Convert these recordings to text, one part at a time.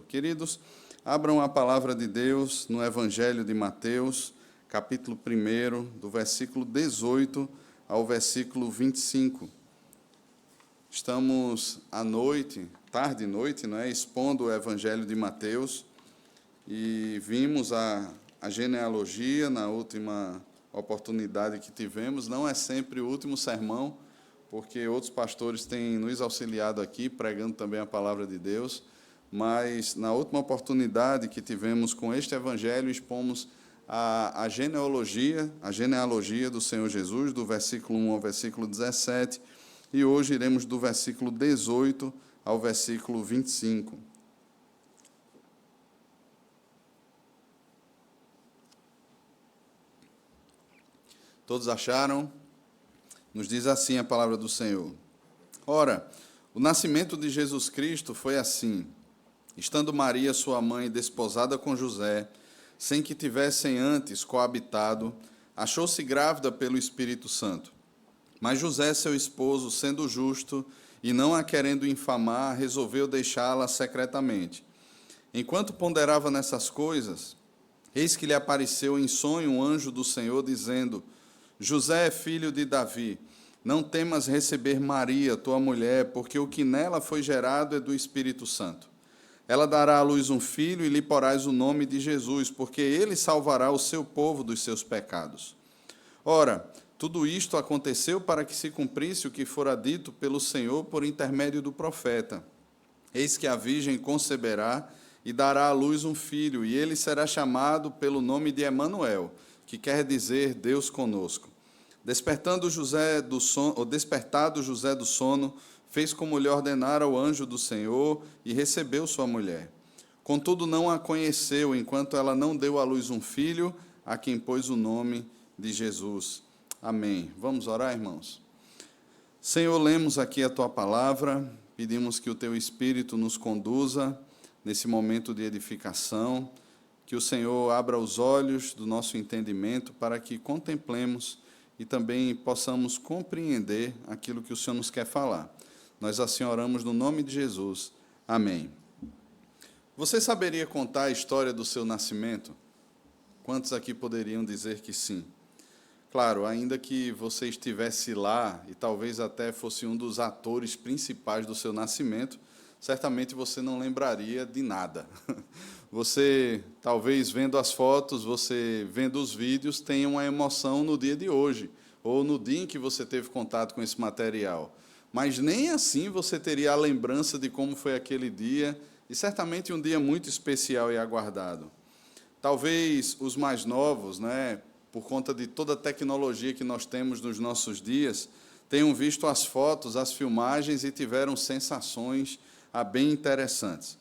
Queridos, abram a palavra de Deus no Evangelho de Mateus, capítulo 1, do versículo 18 ao versículo 25. Estamos à noite, tarde e noite, expondo o Evangelho de Mateus, e vimos a genealogia na última oportunidade que tivemos. Não é sempre o último sermão, porque outros pastores têm nos auxiliado aqui, pregando também a palavra de Deus, mas na última oportunidade que tivemos com este Evangelho, expomos a genealogia do Senhor Jesus, do versículo 1 ao versículo 17, e hoje iremos do versículo 18 ao versículo 25. Todos acharam? Nos diz assim a palavra do Senhor. Ora, o nascimento de Jesus Cristo foi assim. Estando Maria, sua mãe, desposada com José, sem que tivessem antes coabitado, achou-se grávida pelo Espírito Santo. Mas José, seu esposo, sendo justo e não a querendo infamar, resolveu deixá-la secretamente. Enquanto ponderava nessas coisas, eis que lhe apareceu em sonho um anjo do Senhor, dizendo: José, filho de Davi, não temas receber Maria, tua mulher, porque o que nela foi gerado é do Espírito Santo. Ela dará à luz um filho e lhe porás o nome de Jesus, porque ele salvará o seu povo dos seus pecados. Ora, tudo isto aconteceu para que se cumprisse o que fora dito pelo Senhor por intermédio do profeta. Eis que a virgem conceberá e dará à luz um filho, e ele será chamado pelo nome de Emanuel, que quer dizer Deus conosco. Despertado José do sono, fez como lhe ordenara o anjo do Senhor e recebeu sua mulher. Contudo, não a conheceu, enquanto ela não deu à luz um filho, a quem pôs o nome de Jesus. Amém. Vamos orar, irmãos? Senhor, lemos aqui a Tua palavra, pedimos que o Teu Espírito nos conduza nesse momento de edificação, que o Senhor abra os olhos do nosso entendimento para que contemplemos e também possamos compreender aquilo que o Senhor nos quer falar. Nós assim oramos no nome de Jesus. Amém. Você saberia contar a história do seu nascimento? Quantos aqui poderiam dizer que sim? Claro, ainda que você estivesse lá e talvez até fosse um dos atores principais do seu nascimento, certamente você não lembraria de nada. Você, talvez, vendo as fotos, você vendo os vídeos, tenha uma emoção no dia de hoje, ou no dia em que você teve contato com esse material. Mas nem assim você teria a lembrança de como foi aquele dia, e certamente um dia muito especial e aguardado. Talvez os mais novos, por conta de toda a tecnologia que nós temos nos nossos dias, tenham visto as fotos, as filmagens e tiveram sensações bem interessantes.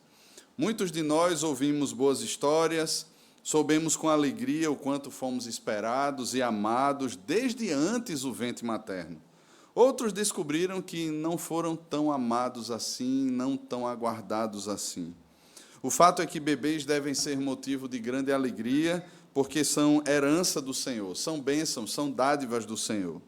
Muitos de nós ouvimos boas histórias, soubemos com alegria o quanto fomos esperados e amados desde antes do ventre materno. Outros descobriram que não foram tão amados assim, não tão aguardados assim. O fato é que bebês devem ser motivo de grande alegria, porque são herança do Senhor, são bênçãos, são dádivas do Senhor.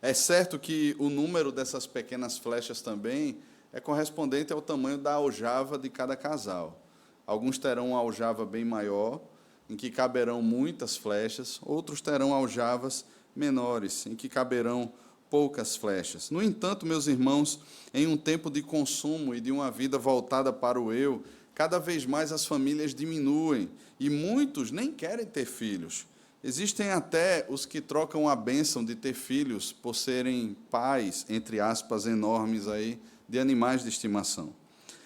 É certo que o número dessas pequenas flechas também é correspondente ao tamanho da aljava de cada casal. Alguns terão uma aljava bem maior, em que caberão muitas flechas, outros terão aljavas menores, em que caberão poucas flechas. No entanto, meus irmãos, em um tempo de consumo e de uma vida voltada para o eu, cada vez mais as famílias diminuem e muitos nem querem ter filhos. Existem até os que trocam a bênção de ter filhos por serem pais, entre aspas, enormes aí, de animais de estimação.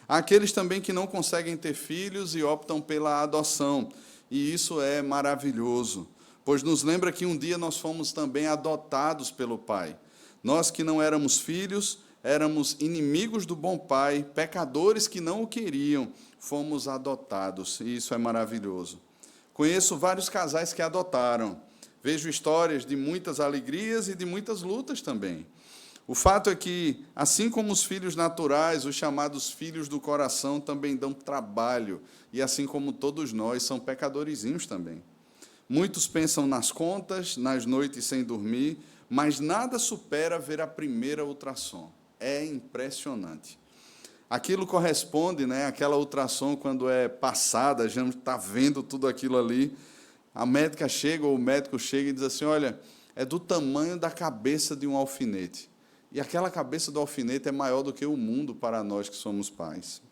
Há aqueles também que não conseguem ter filhos e optam pela adoção, e isso é maravilhoso, pois nos lembra que um dia nós fomos também adotados pelo Pai. Nós que não éramos filhos, éramos inimigos do bom Pai, pecadores que não o queriam, fomos adotados, e isso é maravilhoso. Conheço vários casais que adotaram, vejo histórias de muitas alegrias e de muitas lutas também. O fato é que, assim como os filhos naturais, os chamados filhos do coração também dão trabalho, e assim como todos nós, são pecadorzinhos também. Muitos pensam nas contas, nas noites sem dormir, mas nada supera ver a primeira ultrassom. É impressionante. Aquilo corresponde, né, àquela ultrassom quando é passada, a gente está vendo tudo aquilo ali. A médica chega, ou o médico chega e diz assim, olha, é do tamanho da cabeça de um alfinete. E aquela cabeça do alfinete é maior do que o mundo para nós que somos pais.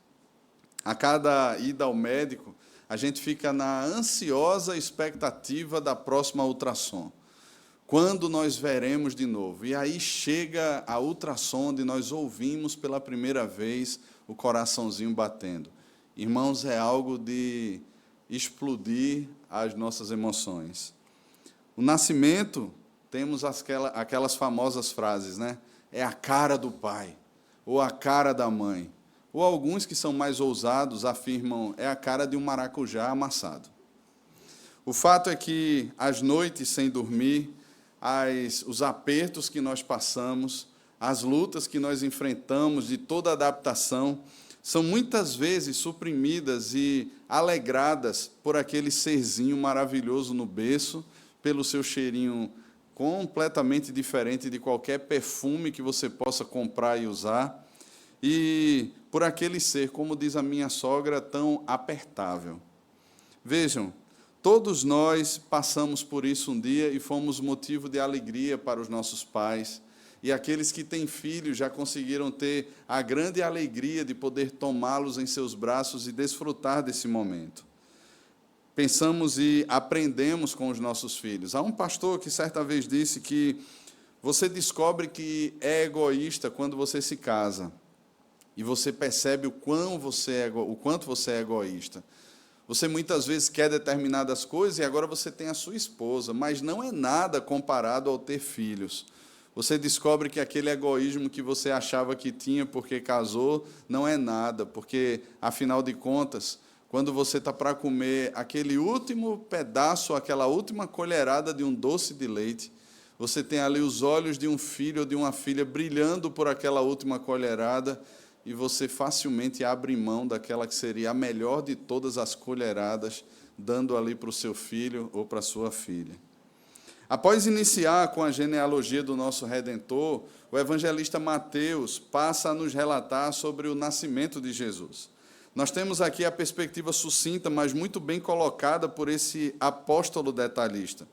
A cada ida ao médico, a gente fica na ansiosa expectativa da próxima ultrassom. Quando nós veremos de novo? E aí chega a ultrassom onde nós ouvimos pela primeira vez o coraçãozinho batendo. Irmãos, é algo de explodir as nossas emoções. O nascimento, temos aquelas famosas frases, né? É a cara do pai, ou a cara da mãe. Ou alguns que são mais ousados afirmam, é a cara de um maracujá amassado. O fato é que as noites sem dormir, os apertos que nós passamos, as lutas que nós enfrentamos de toda adaptação, são muitas vezes suprimidas e alegradas por aquele serzinho maravilhoso no berço, pelo seu cheirinho completamente diferente de qualquer perfume que você possa comprar e usar, e por aquele ser, como diz a minha sogra, tão apertável. Vejam, todos nós passamos por isso um dia e fomos motivo de alegria para os nossos pais. E aqueles que têm filhos já conseguiram ter a grande alegria de poder tomá-los em seus braços e desfrutar desse momento. Pensamos e aprendemos com os nossos filhos. Há um pastor que certa vez disse que você descobre que é egoísta quando você se casa. E você percebe o quanto você é egoísta. Você muitas vezes quer determinadas coisas e agora você tem a sua esposa, mas não é nada comparado ao ter filhos. Você descobre que aquele egoísmo que você achava que tinha porque casou, não é nada, porque, afinal de contas, quando você está para comer aquele último pedaço, aquela última colherada de um doce de leite, você tem ali os olhos de um filho ou de uma filha brilhando por aquela última colherada, e você facilmente abre mão daquela que seria a melhor de todas as colheradas, dando ali para o seu filho ou para a sua filha. Após iniciar com a genealogia do nosso Redentor, o evangelista Mateus passa a nos relatar sobre o nascimento de Jesus. Nós temos aqui a perspectiva sucinta, mas muito bem colocada por esse apóstolo detalhista.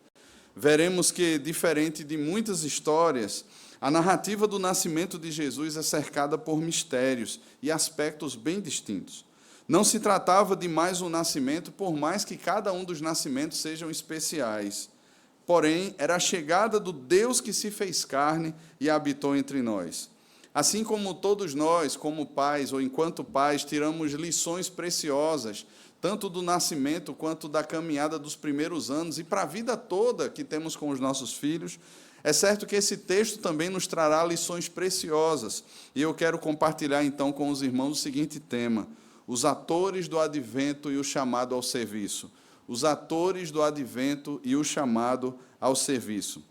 Veremos que, diferente de muitas histórias, a narrativa do nascimento de Jesus é cercada por mistérios e aspectos bem distintos. Não se tratava de mais um nascimento, por mais que cada um dos nascimentos sejam especiais. Porém, era a chegada do Deus que se fez carne e habitou entre nós. Assim como todos nós, como pais ou enquanto pais, tiramos lições preciosas, tanto do nascimento quanto da caminhada dos primeiros anos e para a vida toda que temos com os nossos filhos, é certo que esse texto também nos trará lições preciosas. E eu quero compartilhar então com os irmãos o seguinte tema: os atores do advento e o chamado ao serviço. Os atores do advento e o chamado ao serviço.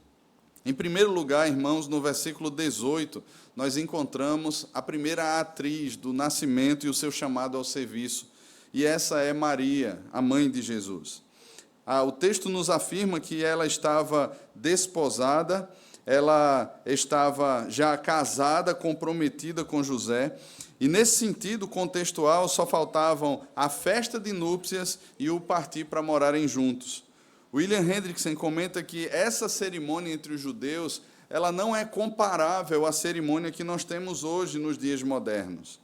Em primeiro lugar, irmãos, no versículo 18, nós encontramos a primeira atriz do nascimento e o seu chamado ao serviço. E essa é Maria, a mãe de Jesus. O texto nos afirma que ela estava desposada, ela estava já casada, comprometida com José, e nesse sentido contextual só faltavam a festa de núpcias e o partir para morarem juntos. William Hendrickson comenta que essa cerimônia entre os judeus, ela não é comparável à cerimônia que nós temos hoje nos dias modernos.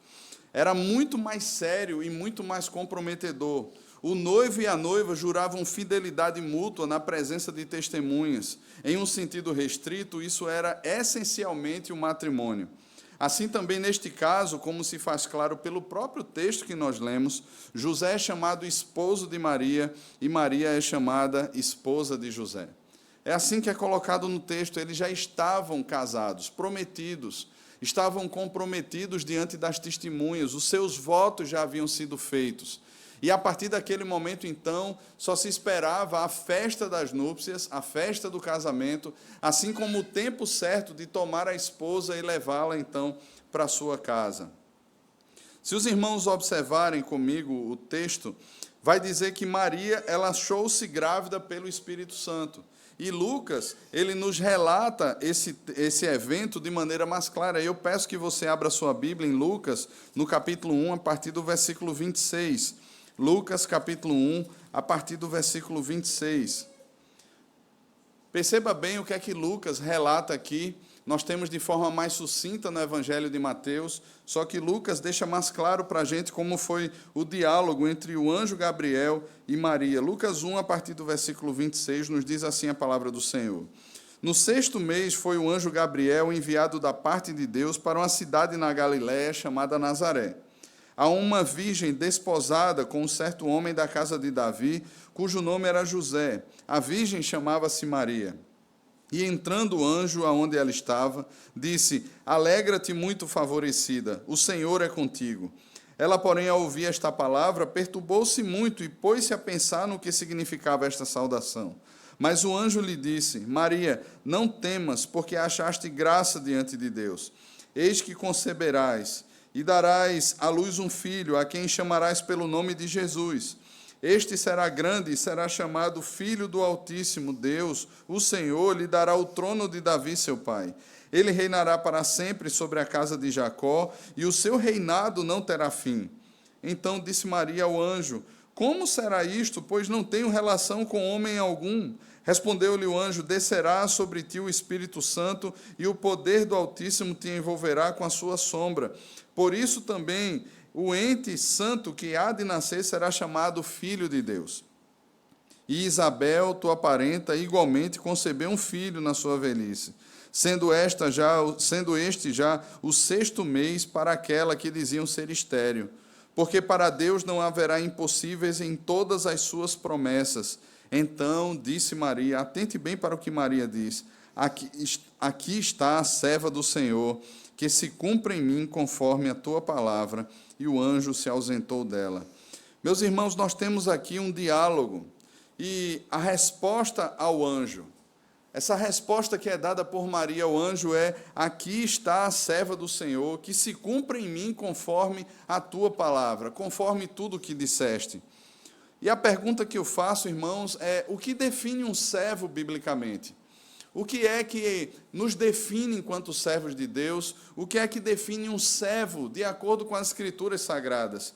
Era muito mais sério e muito mais comprometedor. O noivo e a noiva juravam fidelidade mútua na presença de testemunhas. Em um sentido restrito, isso era essencialmente o matrimônio. Assim também, neste caso, como se faz claro pelo próprio texto que nós lemos, José é chamado esposo de Maria e Maria é chamada esposa de José. É assim que é colocado no texto, eles já estavam casados, prometidos, estavam comprometidos diante das testemunhas, os seus votos já haviam sido feitos. E a partir daquele momento, então, só se esperava a festa das núpcias, a festa do casamento, assim como o tempo certo de tomar a esposa e levá-la, então, para a sua casa. Se os irmãos observarem comigo o texto, vai dizer que Maria, ela achou-se grávida pelo Espírito Santo. E Lucas, ele nos relata esse evento de maneira mais clara. Eu peço que você abra sua Bíblia em Lucas, no capítulo 1, a partir do versículo 26. Lucas, capítulo 1, a partir do versículo 26. Perceba bem o que é que Lucas relata aqui. Nós temos de forma mais sucinta no Evangelho de Mateus, só que Lucas deixa mais claro para a gente como foi o diálogo entre o anjo Gabriel e Maria. Lucas 1, a partir do versículo 26, nos diz assim a palavra do Senhor. No 6º mês foi o anjo Gabriel enviado da parte de Deus para uma cidade na Galiléia chamada Nazaré, a uma virgem desposada com um certo homem da casa de Davi, cujo nome era José. A virgem chamava-se Maria. E entrando o anjo aonde ela estava, disse: Alegra-te, muito favorecida, o Senhor é contigo. Ela, porém, ao ouvir esta palavra, perturbou-se muito e pôs-se a pensar no que significava esta saudação. Mas o anjo lhe disse: Maria, não temas, porque achaste graça diante de Deus. Eis que conceberás e darás à luz um filho, a quem chamarás pelo nome de Jesus. Este será grande e será chamado Filho do Altíssimo. Deus, o Senhor, lhe dará o trono de Davi, seu pai. Ele reinará para sempre sobre a casa de Jacó, e o seu reinado não terá fim. Então disse Maria ao anjo: Como será isto, pois não tenho relação com homem algum? Respondeu-lhe o anjo: Descerá sobre ti o Espírito Santo, e o poder do Altíssimo te envolverá com a sua sombra. Por isso também o ente santo que há de nascer será chamado Filho de Deus. E Isabel, tua parenta, igualmente concebeu um filho na sua velhice, sendo este já o 6º mês para aquela que diziam ser estéril. Porque para Deus não haverá impossíveis em todas as suas promessas. Então disse Maria, atente bem para o que Maria diz: aqui está a serva do Senhor, que se cumpra em mim conforme a tua palavra. E o anjo se ausentou dela. Meus irmãos, nós temos aqui um diálogo, e a resposta ao anjo, essa resposta que é dada por Maria ao anjo é: aqui está a serva do Senhor, que se cumpra em mim conforme a tua palavra, conforme tudo o que disseste. E a pergunta que eu faço, irmãos, é: o que define um servo biblicamente? O que é que nos define enquanto servos de Deus? O que é que define um servo de acordo com as Escrituras Sagradas?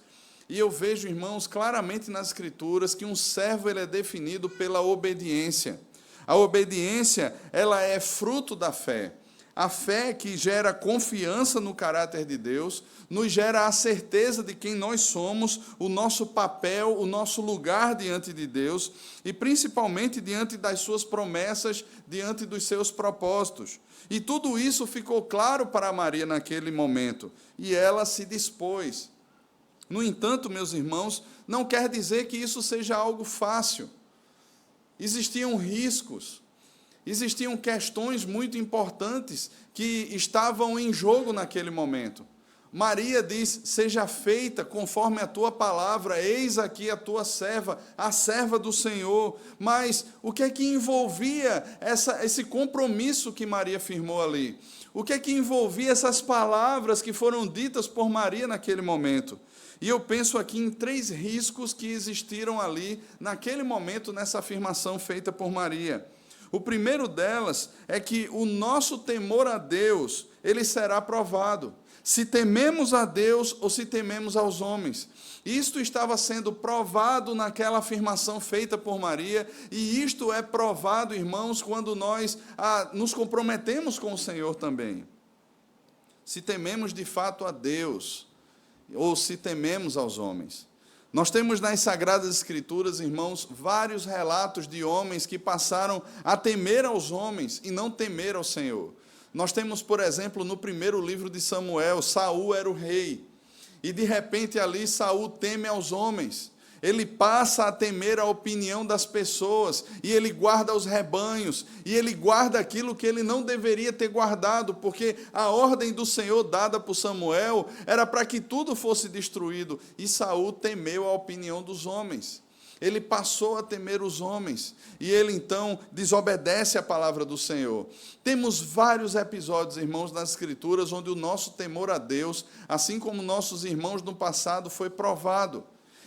E eu vejo, irmãos, claramente nas Escrituras que um servo ele é definido pela obediência. A obediência, ela é fruto da fé. A fé que gera confiança no caráter de Deus, nos gera a certeza de quem nós somos, o nosso papel, o nosso lugar diante de Deus, e principalmente diante das suas promessas, diante dos seus propósitos. E tudo isso ficou claro para Maria naquele momento, e ela se dispôs. No entanto, meus irmãos, não quer dizer que isso seja algo fácil. Existiam riscos. Existiam questões muito importantes que estavam em jogo naquele momento. Maria diz: seja feita conforme a tua palavra, eis aqui a tua serva, a serva do Senhor. Mas o que é que envolvia esse compromisso que Maria firmou ali? O que é que envolvia essas palavras que foram ditas por Maria naquele momento? E eu penso aqui em 3 riscos que existiram ali, naquele momento, nessa afirmação feita por Maria. O primeiro delas é que o nosso temor a Deus, ele será provado. Se tememos a Deus ou se tememos aos homens. Isto estava sendo provado naquela afirmação feita por Maria, e isto é provado, irmãos, quando nós nos comprometemos com o Senhor também. Se tememos de fato a Deus ou se tememos aos homens. Nós temos nas Sagradas Escrituras, irmãos, vários relatos de homens que passaram a temer aos homens e não temer ao Senhor. Nós temos, por exemplo, no primeiro livro de Samuel, Saul era o rei, e de repente ali Saul teme aos homens. Ele passa a temer a opinião das pessoas, e ele guarda os rebanhos, e ele guarda aquilo que ele não deveria ter guardado, porque a ordem do Senhor dada por Samuel era para que tudo fosse destruído, e Saul temeu a opinião dos homens. Ele passou a temer os homens, e ele então desobedece a palavra do Senhor. Temos vários episódios, irmãos, nas Escrituras, onde o nosso temor a Deus, assim como nossos irmãos no passado, foi provado.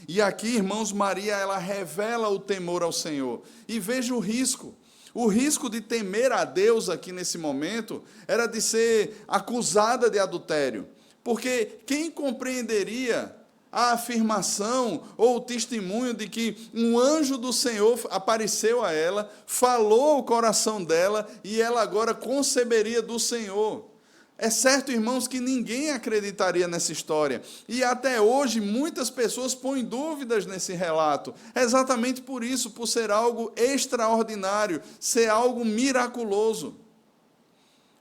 E aqui, irmãos, Maria, ela revela o temor ao Senhor. E veja o risco. O risco de temer a Deus aqui nesse momento era de ser acusada de adultério, porque quem compreenderia a afirmação ou o testemunho de que um anjo do Senhor apareceu a ela, falou ao coração dela e ela agora conceberia do Senhor? É certo, irmãos, que ninguém acreditaria nessa história. E até hoje muitas pessoas põem dúvidas nesse relato. É exatamente por isso, por ser algo extraordinário, ser algo miraculoso.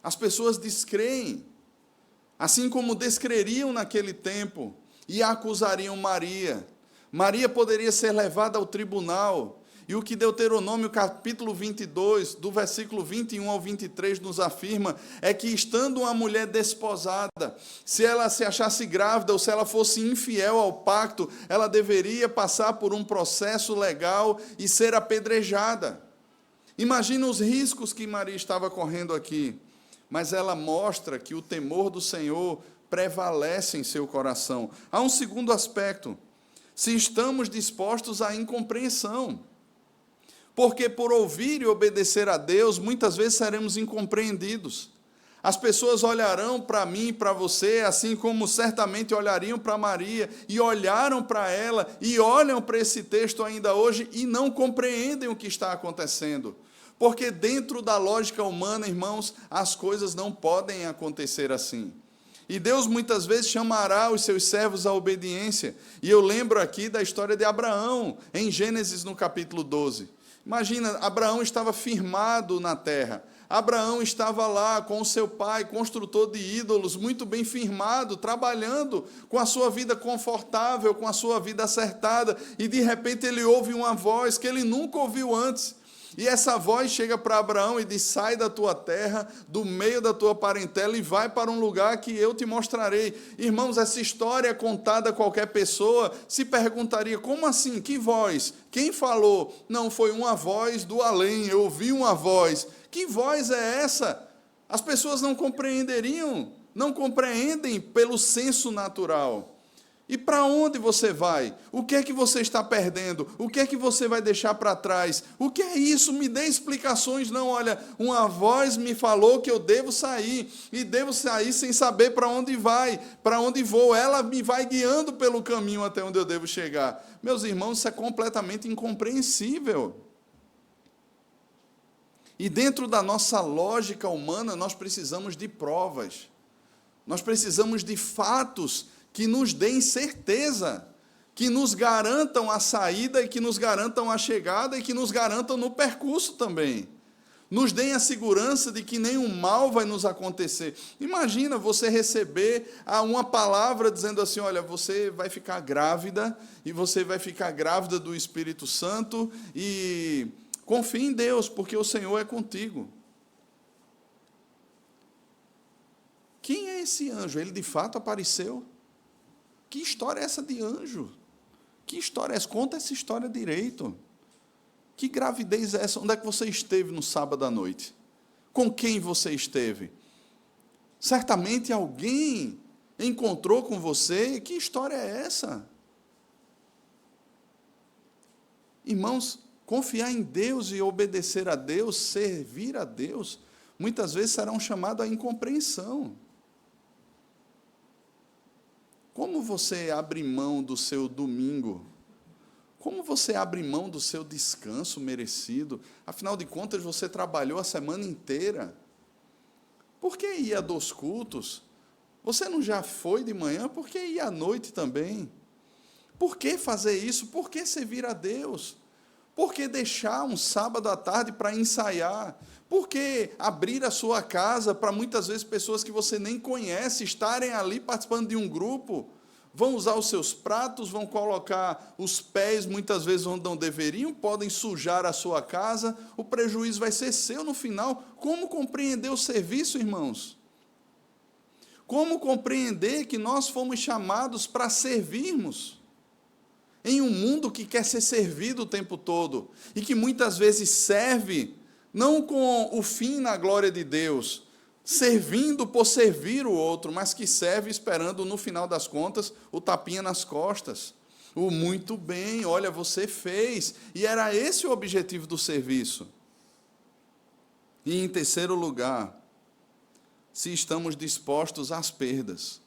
As pessoas descreem, assim como descreriam naquele tempo, e acusariam Maria. Maria poderia ser levada ao tribunal. E o que Deuteronômio capítulo 22, do versículo 21 ao 23, nos afirma é que, estando uma mulher desposada, se ela se achasse grávida ou se ela fosse infiel ao pacto, ela deveria passar por um processo legal e ser apedrejada. Imagina os riscos que Maria estava correndo aqui, mas ela mostra que o temor do Senhor prevalece em seu coração. Há um segundo aspecto: se estamos dispostos à incompreensão. Porque por ouvir e obedecer a Deus, muitas vezes seremos incompreendidos. As pessoas olharão para mim e para você, assim como certamente olhariam para Maria, e olharam para ela, e olham para esse texto ainda hoje, e não compreendem o que está acontecendo. Porque dentro da lógica humana, irmãos, as coisas não podem acontecer assim. E Deus muitas vezes chamará os seus servos à obediência. E eu lembro aqui da história de Abraão, em Gênesis no capítulo 12. Imagina, Abraão estava firmado na terra. Abraão estava lá com o seu pai, construtor de ídolos, muito bem firmado, trabalhando com a sua vida confortável, com a sua vida acertada, e de repente ele ouve uma voz que ele nunca ouviu antes. E essa voz chega para Abraão e diz: sai da tua terra, do meio da tua parentela, e vai para um lugar que eu te mostrarei. Irmãos, essa história contada a qualquer pessoa se perguntaria: como assim? Que voz? Quem falou? Não, foi uma voz do além, eu ouvi uma voz. Que voz é essa? As pessoas não compreenderiam, não compreendem pelo senso natural. E para onde você vai? O que é que você está perdendo? O que é que você vai deixar para trás? O que é isso? Me dê explicações. Não, olha, uma voz me falou que eu devo sair, e devo sair sem saber para onde vai, para onde vou. Ela me vai guiando pelo caminho até onde eu devo chegar. Meus irmãos, isso é completamente incompreensível. E dentro da nossa lógica humana, nós precisamos de provas. Nós precisamos de fatos que nos deem certeza, que nos garantam a saída, e que nos garantam a chegada, e que nos garantam no percurso também. Nos deem a segurança de que nenhum mal vai nos acontecer. Imagina você receber uma palavra dizendo assim: olha, você vai ficar grávida, e você vai ficar grávida do Espírito Santo, e confie em Deus, porque o Senhor é contigo. Quem é esse anjo? Ele de fato apareceu? Que história é essa de anjo? Que história é essa? Conta essa história direito. Que gravidez é essa? Onde é que você esteve no sábado à noite? Com quem você esteve? Certamente alguém encontrou com você. Que história é essa? Irmãos, confiar em Deus e obedecer a Deus, servir a Deus, muitas vezes será um chamado à incompreensão. Como você abre mão do seu domingo? Como você abre mão do seu descanso merecido? Afinal de contas, você trabalhou a semana inteira. Por que ir a 2 cultos? Você não já foi de manhã? Por que ir à noite também? Por que fazer isso? Por que servir a Deus? Por que deixar um sábado à tarde para ensaiar? Por que abrir a sua casa para muitas vezes pessoas que você nem conhece estarem ali participando de um grupo? Vão usar os seus pratos, vão colocar os pés muitas vezes onde não deveriam, podem sujar a sua casa, o prejuízo vai ser seu no final. Como compreender o serviço, irmãos? Como compreender que nós fomos chamados para servirmos? Em um mundo que quer ser servido o tempo todo, e que muitas vezes serve, não com o fim na glória de Deus, servindo por servir o outro, mas que serve esperando, no final das contas, o tapinha nas costas. O muito bem, olha, você fez. E era esse o objetivo do serviço. E em terceiro lugar, se estamos dispostos às perdas.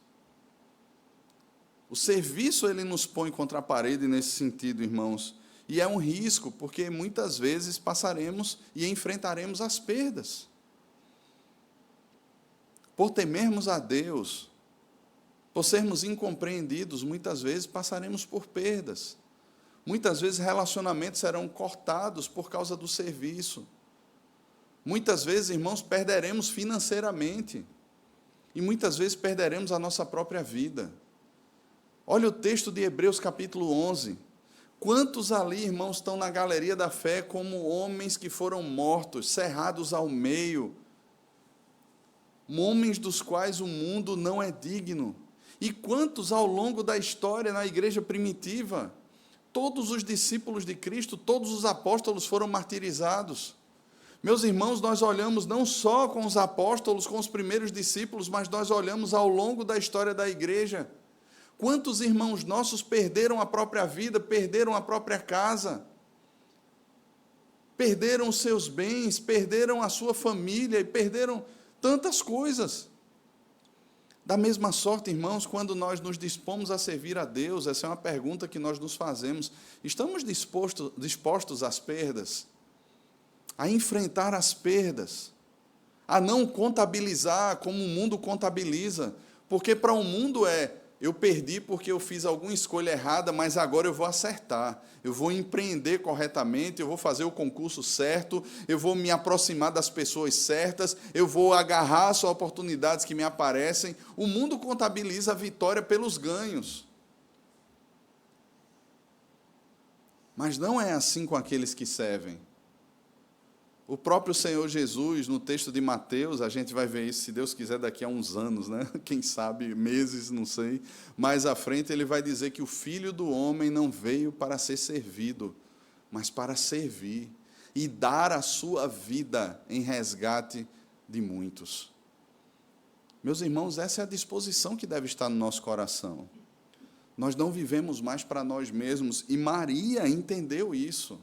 O serviço, ele nos põe contra a parede nesse sentido, irmãos. E é um risco, porque muitas vezes passaremos e enfrentaremos as perdas. Por temermos a Deus, por sermos incompreendidos, muitas vezes passaremos por perdas. Muitas vezes relacionamentos serão cortados por causa do serviço. Muitas vezes, irmãos, perderemos financeiramente. E muitas vezes perderemos a nossa própria vida. Olha o texto de Hebreus capítulo 11. Quantos ali, irmãos, estão na galeria da fé como homens que foram mortos, cerrados ao meio, homens dos quais o mundo não é digno? E quantos ao longo da história na igreja primitiva, todos os discípulos de Cristo, todos os apóstolos foram martirizados. Meus irmãos, nós olhamos não só com os apóstolos, com os primeiros discípulos, mas nós olhamos ao longo da história da igreja. Quantos irmãos nossos perderam a própria vida, perderam a própria casa, perderam os seus bens, perderam a sua família e perderam tantas coisas. Da mesma sorte, irmãos, quando nós nos dispomos a servir a Deus, essa é uma pergunta que nós nos fazemos: estamos dispostos às perdas? A enfrentar as perdas? A não contabilizar como o mundo contabiliza? Porque para o mundo eu perdi porque eu fiz alguma escolha errada, mas agora eu vou acertar, eu vou empreender corretamente, eu vou fazer o concurso certo, eu vou me aproximar das pessoas certas, eu vou agarrar as oportunidades que me aparecem. O mundo contabiliza a vitória pelos ganhos. Mas não é assim com aqueles que servem. O próprio Senhor Jesus, no texto de Mateus, a gente vai ver isso, se Deus quiser, daqui a uns anos, né? Quem sabe, meses, não sei. Mais à frente, ele vai dizer que o Filho do Homem não veio para ser servido, mas para servir e dar a sua vida em resgate de muitos. Meus irmãos, essa é a disposição que deve estar no nosso coração. Nós não vivemos mais para nós mesmos, e Maria entendeu isso.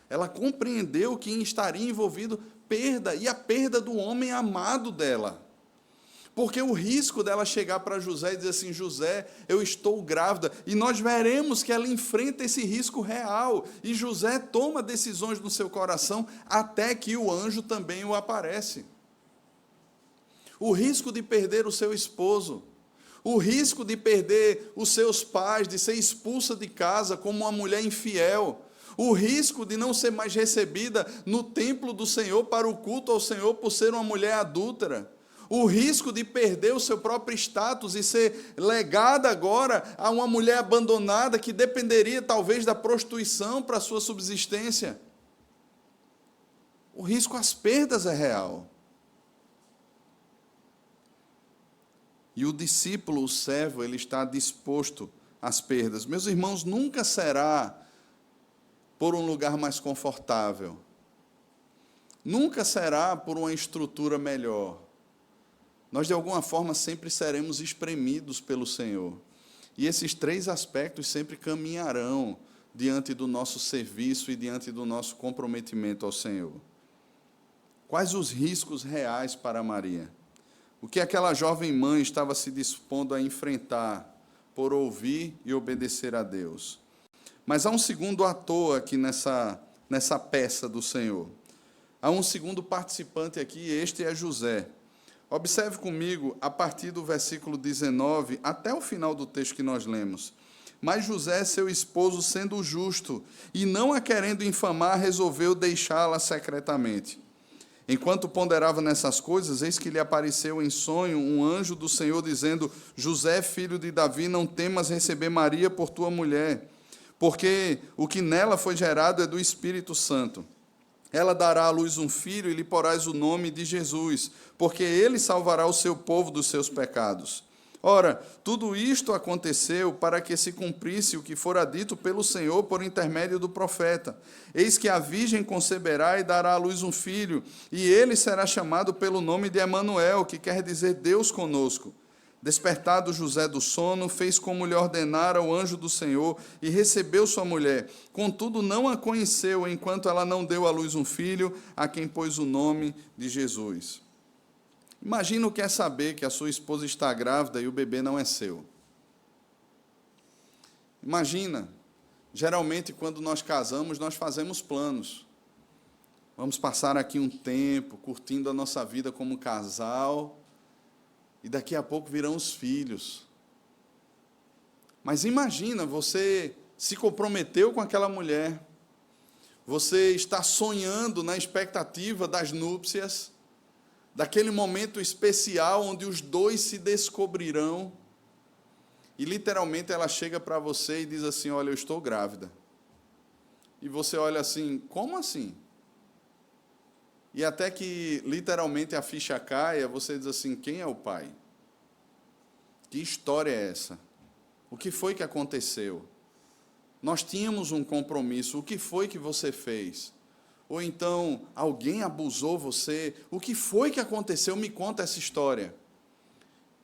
Ela compreendeu que estaria envolvido perda, e a perda do homem amado dela. Porque o risco dela chegar para José e dizer assim: José, eu estou grávida, e nós veremos que ela enfrenta esse risco real, e José toma decisões no seu coração, até que o anjo também o aparece. O risco de perder o seu esposo, o risco de perder os seus pais, de ser expulsa de casa como uma mulher infiel, o risco de não ser mais recebida no templo do Senhor para o culto ao Senhor por ser uma mulher adúltera, o risco de perder o seu próprio status e ser legada agora a uma mulher abandonada que dependeria talvez da prostituição para a sua subsistência. O risco às perdas é real. E o discípulo, o servo, ele está disposto às perdas. Meus irmãos, nunca será por um lugar mais confortável. Nunca será por uma estrutura melhor. Nós, de alguma forma, sempre seremos espremidos pelo Senhor. E esses três aspectos sempre caminharão diante do nosso serviço e diante do nosso comprometimento ao Senhor. Quais os riscos reais para Maria? O que aquela jovem mãe estava se dispondo a enfrentar por ouvir e obedecer a Deus? Mas há um segundo ator aqui nessa peça do Senhor. Há um segundo participante aqui, e este é José. Observe comigo, a partir do versículo 19, até o final do texto que nós lemos. Mas José, seu esposo, sendo justo, e não a querendo infamar, resolveu deixá-la secretamente. Enquanto ponderava nessas coisas, eis que lhe apareceu em sonho um anjo do Senhor, dizendo: José, filho de Davi, não temas receber Maria por tua mulher, porque o que nela foi gerado é do Espírito Santo. Ela dará à luz um filho, e lhe porás o nome de Jesus, porque ele salvará o seu povo dos seus pecados. Ora, tudo isto aconteceu para que se cumprisse o que fora dito pelo Senhor por intermédio do profeta. Eis que a virgem conceberá e dará à luz um filho, e ele será chamado pelo nome de Emanuel, que quer dizer Deus conosco. Despertado José do sono, fez como lhe ordenara o anjo do Senhor e recebeu sua mulher. Contudo, não a conheceu, enquanto ela não deu à luz um filho, a quem pôs o nome de Jesus. Imagina o que é saber que a sua esposa está grávida e o bebê não é seu. Imagina, geralmente quando nós casamos, nós fazemos planos. Vamos passar aqui um tempo curtindo a nossa vida como casal, e daqui a pouco virão os filhos. Mas imagina, você se comprometeu com aquela mulher, você está sonhando na expectativa das núpcias, daquele momento especial onde os dois se descobrirão, e literalmente ela chega para você e diz assim: olha, eu estou grávida. E você olha assim: como assim? E até que literalmente a ficha caia, você diz assim: quem é o pai? Que história é essa? O que foi que aconteceu? Nós tínhamos um compromisso, o que foi que você fez? Ou então, alguém abusou você? O que foi que aconteceu? Me conta essa história.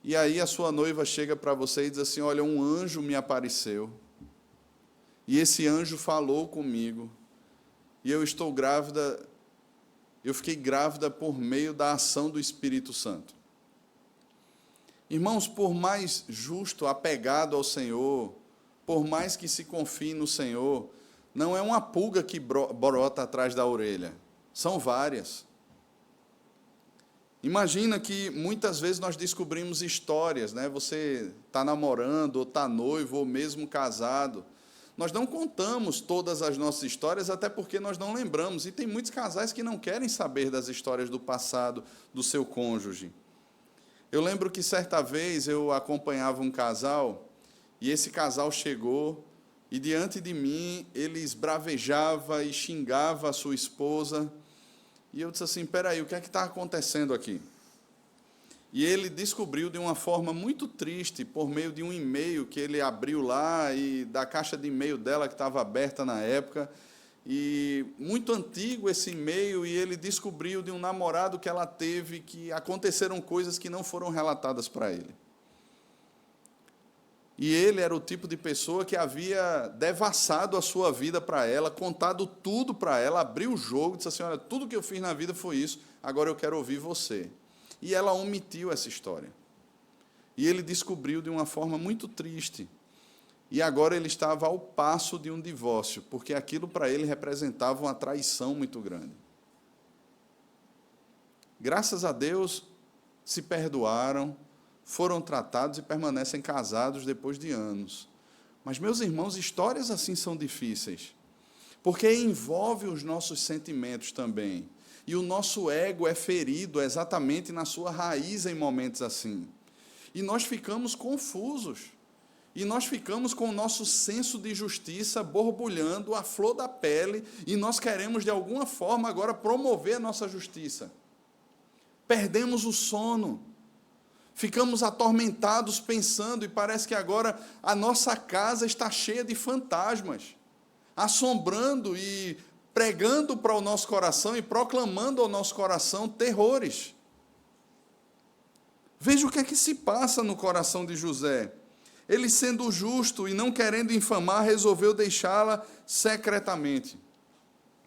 E aí a sua noiva chega para você e diz assim: olha, um anjo me apareceu, e esse anjo falou comigo, e eu estou grávida, eu fiquei grávida por meio da ação do Espírito Santo. Irmãos, por mais justo, apegado ao Senhor, por mais que se confie no Senhor, não é uma pulga que brota atrás da orelha, são várias. Imagina que muitas vezes nós descobrimos histórias, né? Você está namorando, ou está noivo, ou mesmo casado. Nós não contamos todas as nossas histórias, até porque nós não lembramos. E tem muitos casais que não querem saber das histórias do passado do seu cônjuge. Eu lembro que certa vez eu acompanhava um casal, e esse casal chegou, e diante de mim ele esbravejava e xingava a sua esposa. E eu disse assim: espera aí, o que é que está acontecendo aqui? E ele descobriu de uma forma muito triste, por meio de um e-mail que ele abriu lá, e da caixa de e-mail dela, que estava aberta na época, e muito antigo esse e-mail, e ele descobriu de um namorado que ela teve, que aconteceram coisas que não foram relatadas para ele. E ele era o tipo de pessoa que havia devassado a sua vida para ela, contado tudo para ela, abriu o jogo, disse assim: olha, tudo que eu fiz na vida foi isso, agora eu quero ouvir você. E ela omitiu essa história. E ele descobriu de uma forma muito triste. E agora ele estava ao passo de um divórcio, porque aquilo para ele representava uma traição muito grande. Graças a Deus, se perdoaram, foram tratados e permanecem casados depois de anos. Mas, meus irmãos, histórias assim são difíceis, porque envolve os nossos sentimentos também. E o nosso ego é ferido exatamente na sua raiz em momentos assim. E nós ficamos confusos. E nós ficamos com o nosso senso de justiça borbulhando à flor da pele, e nós queremos, de alguma forma, agora promover a nossa justiça. Perdemos o sono. Ficamos atormentados pensando, e parece que agora a nossa casa está cheia de fantasmas, assombrando e pregando para o nosso coração e proclamando ao nosso coração terrores. Veja o que é que se passa no coração de José. Ele, sendo justo e não querendo infamar, resolveu deixá-la secretamente.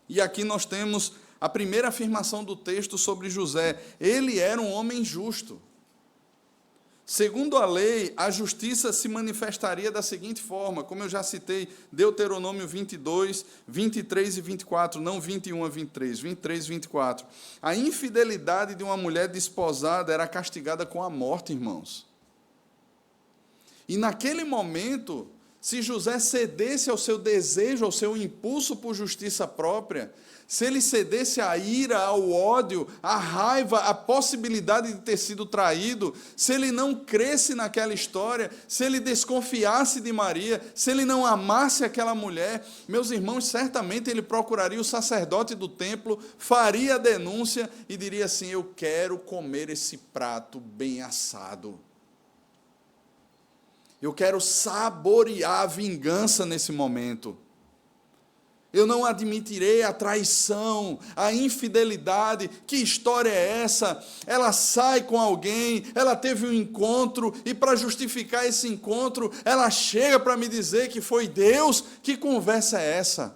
E aqui nós temos a primeira afirmação do texto sobre José: ele era um homem justo. Segundo a lei, a justiça se manifestaria da seguinte forma, como eu já citei, Deuteronômio 22, 23 e 24, não 21 a 23, 23 e 24. A infidelidade de uma mulher desposada era castigada com a morte, irmãos. E naquele momento, se José cedesse ao seu desejo, ao seu impulso por justiça própria, se ele cedesse à ira, ao ódio, à raiva, à possibilidade de ter sido traído, se ele não cresce naquela história, se ele desconfiasse de Maria, se ele não amasse aquela mulher, meus irmãos, certamente ele procuraria o sacerdote do templo, faria a denúncia e diria assim: eu quero comer esse prato bem assado. Eu quero saborear a vingança nesse momento. eu não admitirei a traição, a infidelidade. Que história é essa? Ela sai com alguém, ela teve um encontro, e para justificar esse encontro, ela chega para me dizer que foi Deus. Que conversa é essa?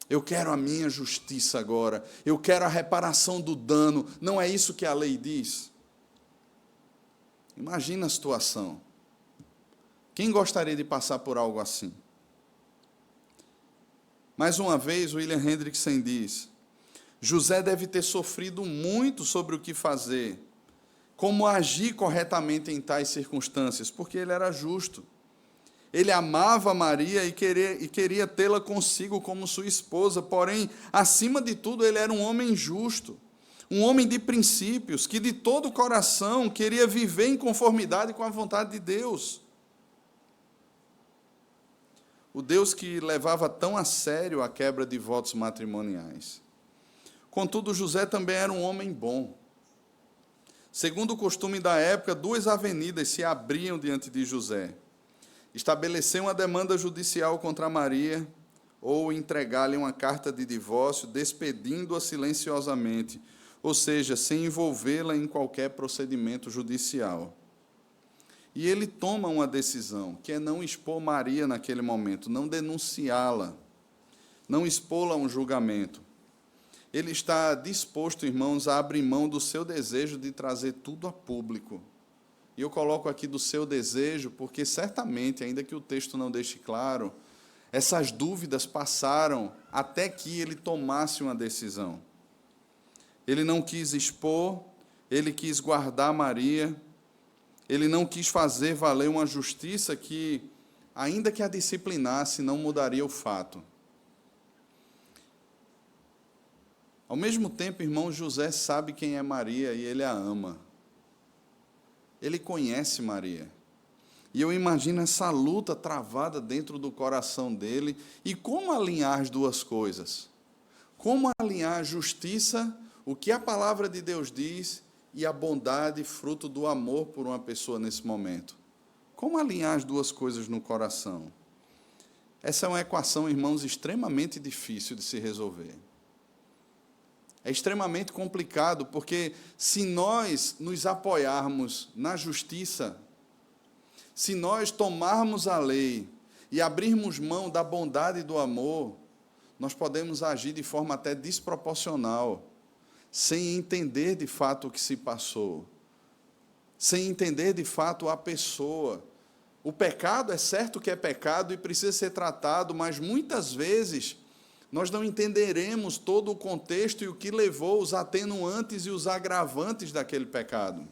Eu quero a minha justiça agora, eu quero a reparação do dano. Não é isso que a lei diz? Imagina a situação. Quem gostaria de passar por algo assim? Mais uma vez, William Hendrickson diz: José deve ter sofrido muito sobre o que fazer, como agir corretamente em tais circunstâncias, porque ele era justo. Ele amava Maria e queria tê-la consigo como sua esposa, porém, acima de tudo, ele era um homem justo, um homem de princípios, que de todo o coração queria viver em conformidade com a vontade de Deus. O Deus que levava tão a sério a quebra de votos matrimoniais. Contudo, José também era um homem bom. Segundo o costume da época, 2 avenidas se abriam diante de José: estabelecer uma demanda judicial contra Maria, ou entregar-lhe uma carta de divórcio, despedindo-a silenciosamente, ou seja, sem envolvê-la em qualquer procedimento judicial. E ele toma uma decisão, que é não expor Maria naquele momento, não denunciá-la, não expô-la a um julgamento. Ele está disposto, irmãos, a abrir mão do seu desejo de trazer tudo a público. E eu coloco aqui do seu desejo, porque certamente, ainda que o texto não deixe claro, essas dúvidas passaram até que ele tomasse uma decisão. Ele não quis expor, ele quis guardar Maria, ele não quis fazer valer uma justiça que, ainda que a disciplinasse, não mudaria o fato. Ao mesmo tempo, irmão, José sabe quem é Maria e ele a ama. Ele conhece Maria. E eu imagino essa luta travada dentro do coração dele. E como alinhar as duas coisas? Como alinhar a justiça, o que a palavra de Deus diz, e a bondade, fruto do amor por uma pessoa nesse momento? Como alinhar as duas coisas no coração? Essa é uma equação, irmãos, extremamente difícil de se resolver. É extremamente complicado, porque se nós nos apoiarmos na justiça, se nós tomarmos a lei e abrirmos mão da bondade e do amor, nós podemos agir de forma até desproporcional, sem entender de fato o que se passou, sem entender de fato a pessoa. O pecado é certo que é pecado e precisa ser tratado, mas muitas vezes nós não entenderemos todo o contexto e o que levou os atenuantes e os agravantes daquele pecado.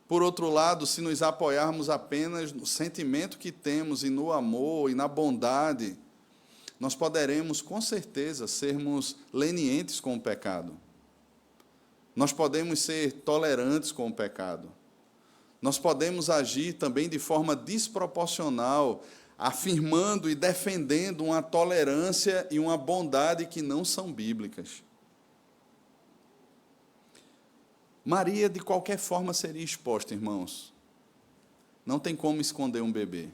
Por outro lado, se nos apoiarmos apenas no sentimento que temos e no amor e na bondade, nós poderemos, com certeza, sermos lenientes com o pecado. Nós podemos ser tolerantes com o pecado. Nós podemos agir também de forma desproporcional, afirmando e defendendo uma tolerância e uma bondade que não são bíblicas. Maria, de qualquer forma, seria exposta, irmãos. Não tem como esconder um bebê.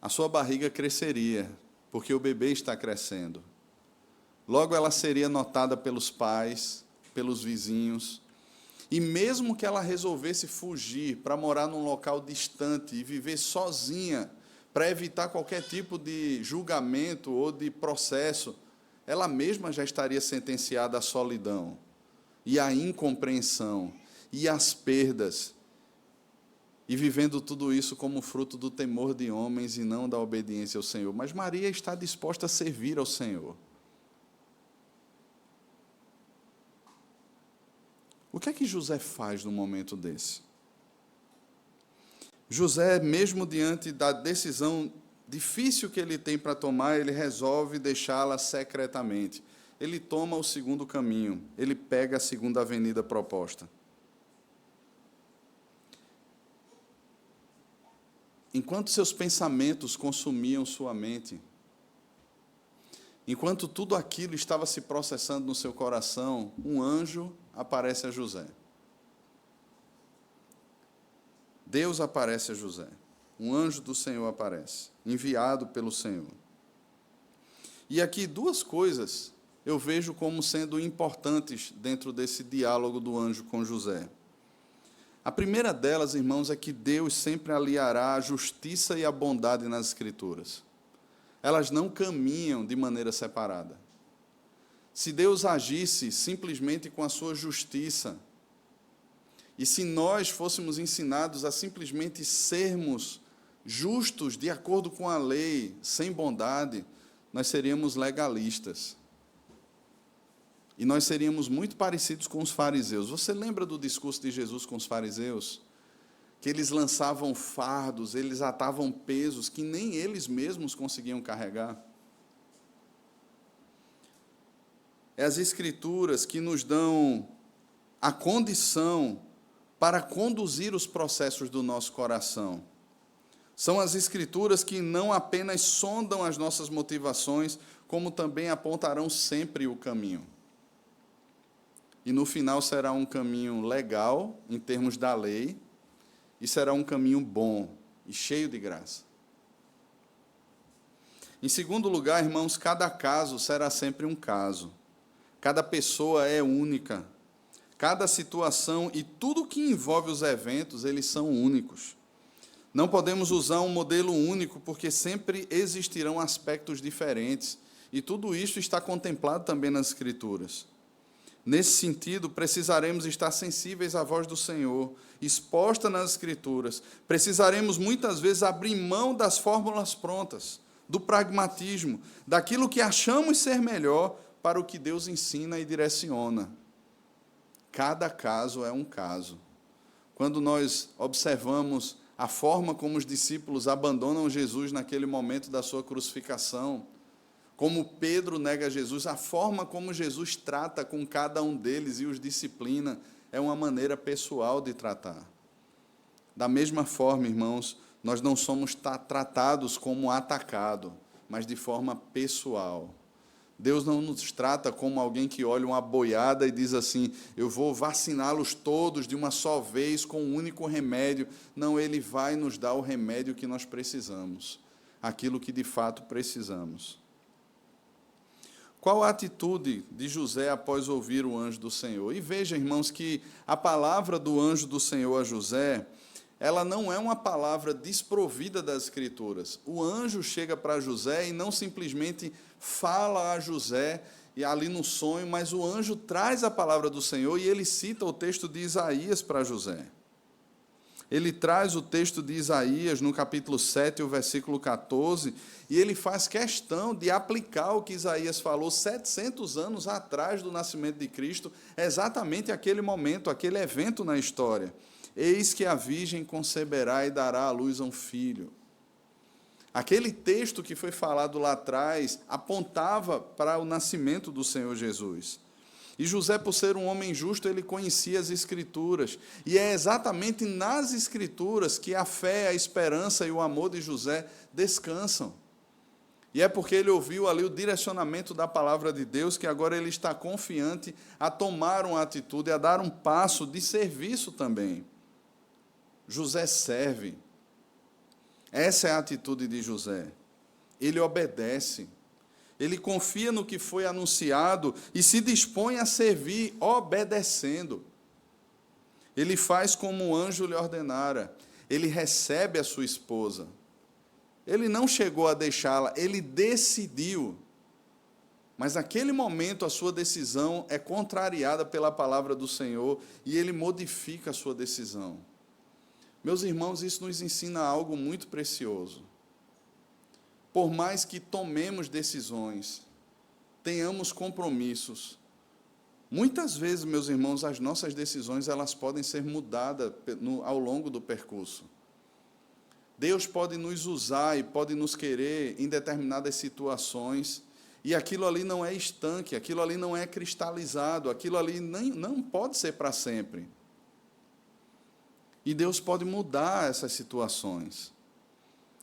A sua barriga cresceria, porque o bebê está crescendo. Logo, ela seria notada pelos pais, pelos vizinhos. E mesmo que ela resolvesse fugir para morar num local distante e viver sozinha, para evitar qualquer tipo de julgamento ou de processo, ela mesma já estaria sentenciada à solidão, e à incompreensão, e às perdas, e vivendo tudo isso como fruto do temor de homens e não da obediência ao Senhor. Mas Maria está disposta a servir ao Senhor. O que é que José faz num momento desse? José, mesmo diante da decisão difícil que ele tem para tomar, ele resolve deixá-la secretamente. Ele toma o segundo caminho, ele pega a segunda avenida proposta. Enquanto seus pensamentos consumiam sua mente, enquanto tudo aquilo estava se processando no seu coração, um anjo aparece a José. Deus aparece a José. Um anjo do Senhor aparece, enviado pelo Senhor. E aqui duas coisas eu vejo como sendo importantes dentro desse diálogo do anjo com José. A primeira delas, irmãos, é que Deus sempre aliará a justiça e a bondade nas Escrituras. Elas não caminham de maneira separada. Se Deus agisse simplesmente com a sua justiça, e se nós fôssemos ensinados a simplesmente sermos justos de acordo com a lei, sem bondade, nós seríamos legalistas. E nós seríamos muito parecidos com os fariseus. Você lembra do discurso de Jesus com os fariseus? Que eles lançavam fardos, eles atavam pesos que nem eles mesmos conseguiam carregar. É as Escrituras que nos dão a condição para conduzir os processos do nosso coração. São as Escrituras que não apenas sondam as nossas motivações, como também apontarão sempre o caminho. E no final será um caminho legal, em termos da lei, e será um caminho bom e cheio de graça. Em segundo lugar, irmãos, cada caso será sempre um caso. Cada pessoa é única. Cada situação e tudo que envolve os eventos, eles são únicos. Não podemos usar um modelo único, porque sempre existirão aspectos diferentes. E tudo isso está contemplado também nas Escrituras. Nesse sentido, precisaremos estar sensíveis à voz do Senhor, exposta nas Escrituras. Precisaremos, muitas vezes, abrir mão das fórmulas prontas, do pragmatismo, daquilo que achamos ser melhor para o que Deus ensina e direciona. Cada caso é um caso. Quando nós observamos a forma como os discípulos abandonam Jesus naquele momento da sua crucificação, como Pedro nega Jesus, a forma como Jesus trata com cada um deles e os disciplina, é uma maneira pessoal de tratar. Da mesma forma, irmãos, nós não somos tratados como atacado, mas de forma pessoal. Deus não nos trata como alguém que olha uma boiada e diz assim, eu vou vaciná-los todos de uma só vez com um único remédio. Não, Ele vai nos dar o remédio que nós precisamos, aquilo que de fato precisamos. Qual a atitude de José após ouvir o anjo do Senhor? E veja, irmãos, que a palavra do anjo do Senhor a José, ela não é uma palavra desprovida das Escrituras. O anjo chega para José e não simplesmente fala a José e ali no sonho, mas o anjo traz a palavra do Senhor e ele cita o texto de Isaías para José. Ele traz o texto de Isaías no capítulo 7, o versículo 14, e ele faz questão de aplicar o que Isaías falou 700 anos atrás do nascimento de Cristo, exatamente aquele momento, aquele evento na história. Eis que a virgem conceberá e dará à luz a um filho. Aquele texto que foi falado lá atrás apontava para o nascimento do Senhor Jesus. E José, por ser um homem justo, ele conhecia as Escrituras. E é exatamente nas Escrituras que a fé, a esperança e o amor de José descansam. E é porque ele ouviu ali o direcionamento da palavra de Deus que agora ele está confiante a tomar uma atitude, a dar um passo de serviço também. José serve. Essa é a atitude de José. Ele obedece. Ele confia no que foi anunciado e se dispõe a servir obedecendo. Ele faz como o anjo lhe ordenara. Ele recebe a sua esposa. Ele não chegou a deixá-la, ele decidiu. Mas naquele momento a sua decisão é contrariada pela palavra do Senhor e ele modifica a sua decisão. Meus irmãos, isso nos ensina algo muito precioso. Por mais que tomemos decisões, tenhamos compromissos, muitas vezes, meus irmãos, as nossas decisões elas podem ser mudadas ao longo do percurso. Deus pode nos usar e pode nos querer em determinadas situações, e aquilo ali não é estanque, aquilo ali não é cristalizado, aquilo ali não pode ser para sempre. E Deus pode mudar essas situações.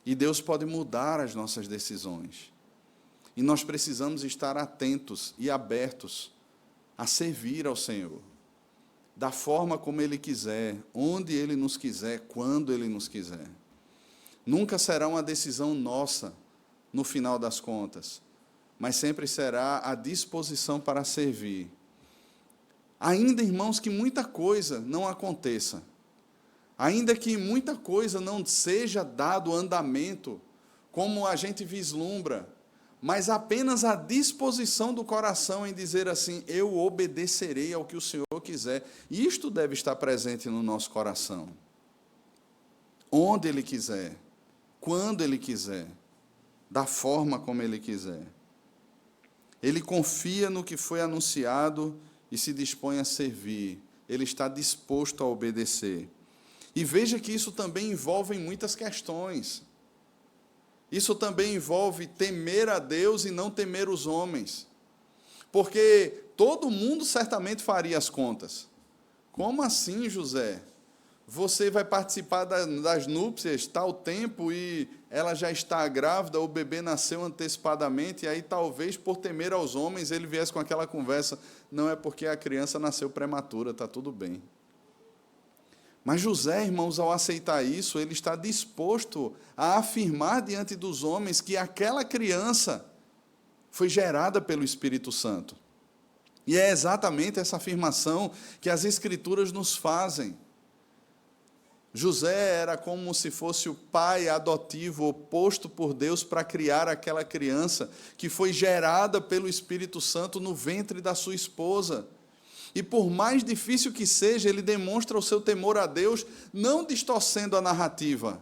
E Deus pode mudar as nossas decisões. E nós precisamos estar atentos e abertos a servir ao Senhor, da forma como Ele quiser, onde Ele nos quiser, quando Ele nos quiser. Nunca será uma decisão nossa, no final das contas, mas sempre será a disposição para servir. Ainda, irmãos, que muita coisa não aconteça, ainda que muita coisa não seja dado andamento, como a gente vislumbra, mas apenas a disposição do coração em dizer assim: eu obedecerei ao que o Senhor quiser. Isto deve estar presente no nosso coração. Onde Ele quiser, quando Ele quiser, da forma como Ele quiser. Ele confia no que foi anunciado e se dispõe a servir. Ele está disposto a obedecer. E veja que isso também envolve muitas questões. Isso também envolve temer a Deus e não temer os homens. Porque todo mundo certamente faria as contas. Como assim, José? Você vai participar das núpcias tal tempo e ela já está grávida, o bebê nasceu antecipadamente, e aí talvez por temer aos homens ele viesse com aquela conversa: não, é porque a criança nasceu prematura, está tudo bem. Mas José, irmãos, ao aceitar isso, ele está disposto a afirmar diante dos homens que aquela criança foi gerada pelo Espírito Santo. E é exatamente essa afirmação que as Escrituras nos fazem. José era como se fosse o pai adotivo, oposto por Deus para criar aquela criança que foi gerada pelo Espírito Santo no ventre da sua esposa. E por mais difícil que seja, ele demonstra o seu temor a Deus, não distorcendo a narrativa,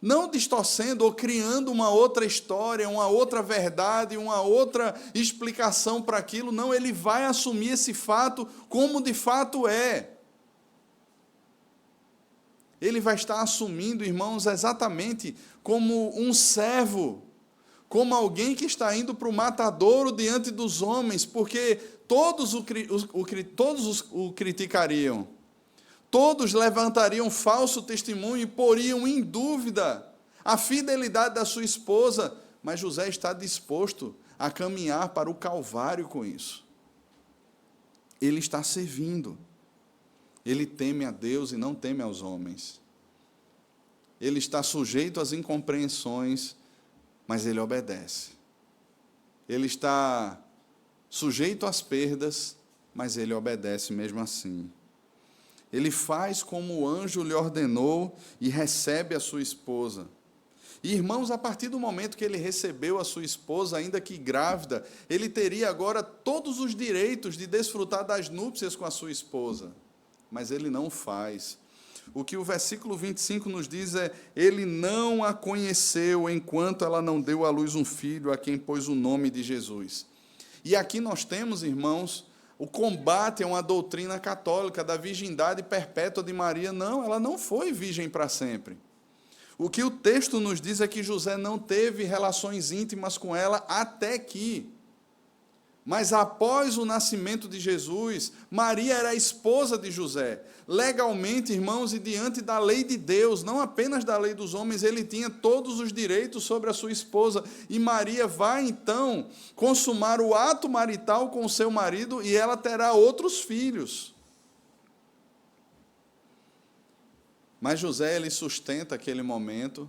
não distorcendo ou criando uma outra história, uma outra verdade, uma outra explicação para aquilo. Não, ele vai assumir esse fato como de fato é. Ele vai estar assumindo, irmãos, exatamente como um servo, como alguém que está indo para o matadouro diante dos homens, porque todos o criticariam, todos levantariam falso testemunho e poriam em dúvida a fidelidade da sua esposa, mas José está disposto a caminhar para o Calvário com isso. Ele está servindo. Ele teme a Deus e não teme aos homens. Ele está sujeito às incompreensões, mas ele obedece. Ele está sujeito às perdas, mas ele obedece mesmo assim. Ele faz como o anjo lhe ordenou e recebe a sua esposa. E, irmãos, a partir do momento que ele recebeu a sua esposa, ainda que grávida, ele teria agora todos os direitos de desfrutar das núpcias com a sua esposa. Mas ele não faz. O que o versículo 25 nos diz é: ele não a conheceu enquanto ela não deu à luz um filho, a quem pôs o nome de Jesus. E aqui nós temos, irmãos, o combate a uma doutrina católica da virgindade perpétua de Maria. Não, ela não foi virgem para sempre. O que o texto nos diz é que José não teve relações íntimas com ela até que. Mas após o nascimento de Jesus, Maria era a esposa de José. Legalmente, irmãos, e diante da lei de Deus, não apenas da lei dos homens, ele tinha todos os direitos sobre a sua esposa. E Maria vai, então, consumar o ato marital com o seu marido e ela terá outros filhos. Mas José, ele sustenta aquele momento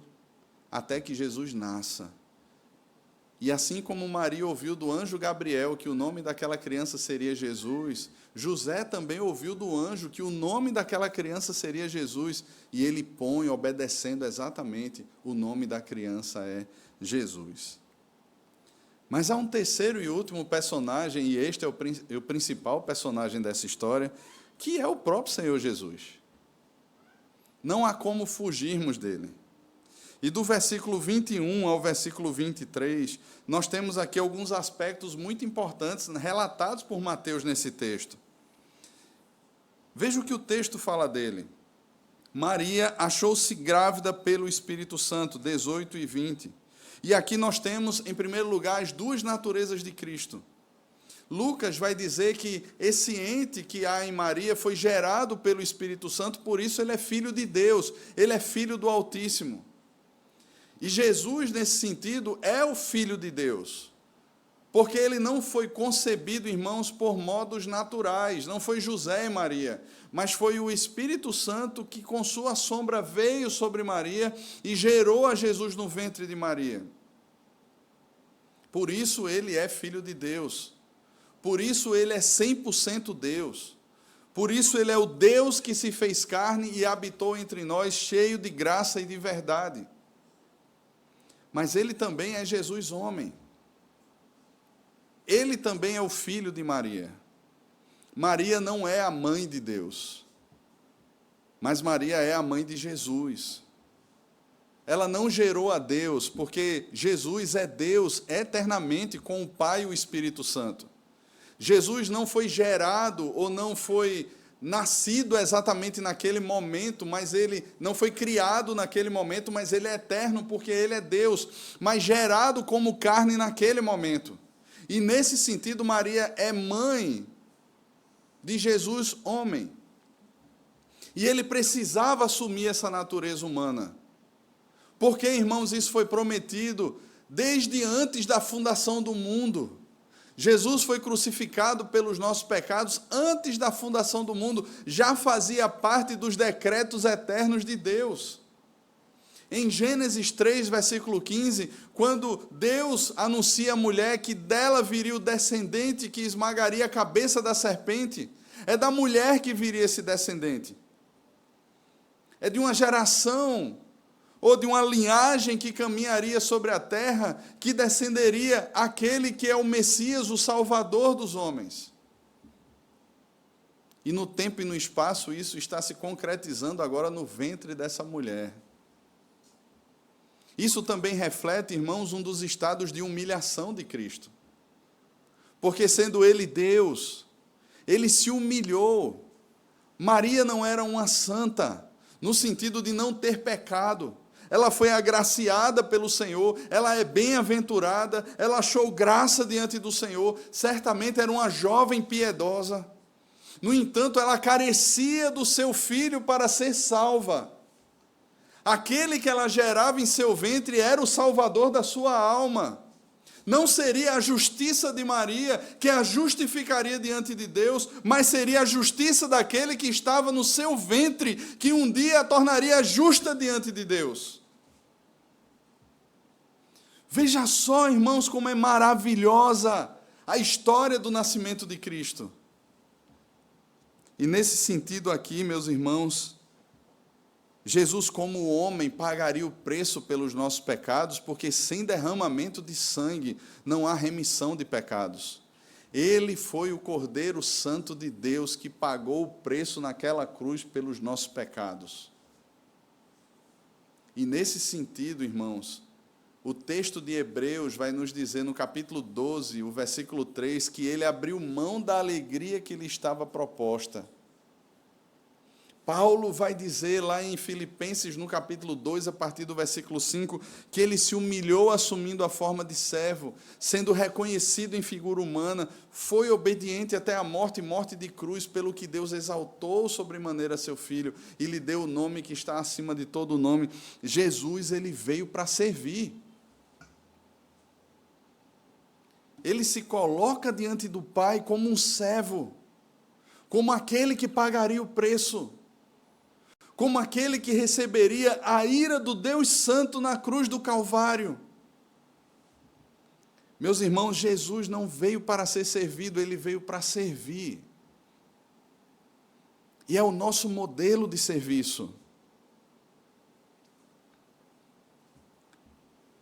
até que Jesus nasça. E assim como Maria ouviu do anjo Gabriel que o nome daquela criança seria Jesus, José também ouviu do anjo que o nome daquela criança seria Jesus, e ele põe, obedecendo exatamente, o nome da criança é Jesus. Mas há um terceiro e último personagem, e este é o principal personagem dessa história, que é o próprio Senhor Jesus. Não há como fugirmos dele. E do versículo 21 ao versículo 23, nós temos aqui alguns aspectos muito importantes relatados por Mateus nesse texto. Veja o que o texto fala dele. Maria achou-se grávida pelo Espírito Santo, 18 e 20. E aqui nós temos, em primeiro lugar, as duas naturezas de Cristo. Lucas vai dizer que esse ente que há em Maria foi gerado pelo Espírito Santo, por isso ele é filho de Deus, ele é filho do Altíssimo. E Jesus, nesse sentido, é o Filho de Deus, Porque ele não foi concebido, irmãos, por modos naturais, não foi José e Maria, mas foi o Espírito Santo que, com sua sombra, veio sobre Maria e gerou a Jesus no ventre de Maria. Por isso ele é filho de Deus, por isso ele é 100% Deus, por isso ele é o Deus que se fez carne e habitou entre nós, cheio de graça e de verdade. Mas ele também é Jesus homem. Ele também é o filho de Maria. Maria não é a mãe de Deus, mas Maria é a mãe de Jesus. Ela não gerou a Deus, porque Jesus é Deus eternamente com o Pai e o Espírito Santo. Jesus não foi gerado ou não foi nascido exatamente naquele momento, mas ele não foi criado naquele momento, mas ele é eterno porque ele é Deus, mas gerado como carne naquele momento. E nesse sentido, Maria é mãe de Jesus homem. E ele precisava assumir essa natureza humana. Porque, irmãos, isso foi prometido desde antes da fundação do mundo. Jesus foi crucificado pelos nossos pecados antes da fundação do mundo, já fazia parte dos decretos eternos de Deus. Em Gênesis 3, versículo 15, quando Deus anuncia à mulher que dela viria o descendente que esmagaria a cabeça da serpente, é da mulher que viria esse descendente. É de uma geração ou de uma linhagem que caminharia sobre a terra, que descenderia aquele que é o Messias, o Salvador dos homens. E no tempo e no espaço, isso está se concretizando agora no ventre dessa mulher. Isso também reflete, irmãos, um dos estados de humilhação de Cristo. Porque sendo Ele Deus, Ele se humilhou. Maria não era uma santa, no sentido de não ter pecado. Ela foi agraciada pelo Senhor, ela é bem-aventurada, ela achou graça diante do Senhor, certamente era uma jovem piedosa. No entanto, ela carecia do seu filho para ser salva. Aquele que ela gerava em seu ventre era o Salvador da sua alma. Não seria a justiça de Maria que a justificaria diante de Deus, mas seria a justiça daquele que estava no seu ventre, que um dia a tornaria justa diante de Deus. Veja só, irmãos, como é maravilhosa a história do nascimento de Cristo. E nesse sentido aqui, meus irmãos, Jesus, como homem, pagaria o preço pelos nossos pecados, porque sem derramamento de sangue não há remissão de pecados. Ele foi o Cordeiro Santo de Deus que pagou o preço naquela cruz pelos nossos pecados. E nesse sentido, irmãos, o texto de Hebreus vai nos dizer no capítulo 12, o versículo 3, que ele abriu mão da alegria que lhe estava proposta. Paulo vai dizer lá em Filipenses, no capítulo 2, a partir do versículo 5, que ele se humilhou assumindo a forma de servo, sendo reconhecido em figura humana, foi obediente até a morte, morte de cruz, pelo que Deus exaltou sobremaneira seu Filho e lhe deu o nome que está acima de todo nome. Jesus, ele veio para servir. Ele se coloca diante do Pai como um servo, como aquele que pagaria o preço, como aquele que receberia a ira do Deus Santo na cruz do Calvário. Meus irmãos, Jesus não veio para ser servido, ele veio para servir. E é o nosso modelo de serviço.